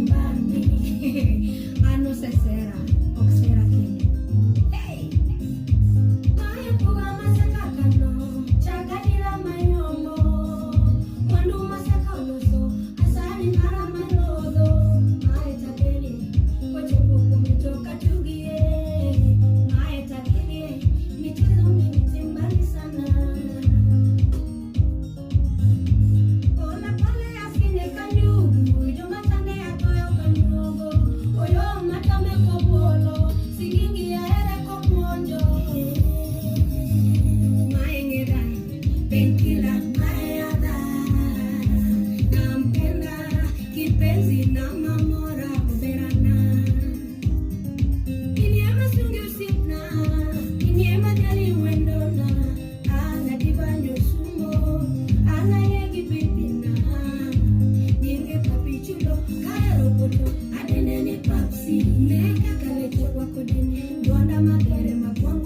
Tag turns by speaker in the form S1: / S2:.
S1: nyumbani. Ano sesera, oksera kini. Hey! Maya kuwa masaka kano, chagadila mayombo. Mwandu masaka oloso, asali mara malodo. Maya takeli, kwa chombo kumetoka tugie. Maya takeli, michezo mingi mbali sana. Ona pale asine kanyu, ido matane atoyo kanyugo. Oyo matame kobolo, sigingi ya ere komonjo. Maengera, penkila mayada. Nampenda, kipenzi na mamora kuberana. Inyema sungi usipna, inyema jali wendona. Ana dibanyo sumo, ana yegi bibina. Nyenge papichulo, kaya roboto, adenene papsi. Neka kaleche wako deni, duanda magere mapong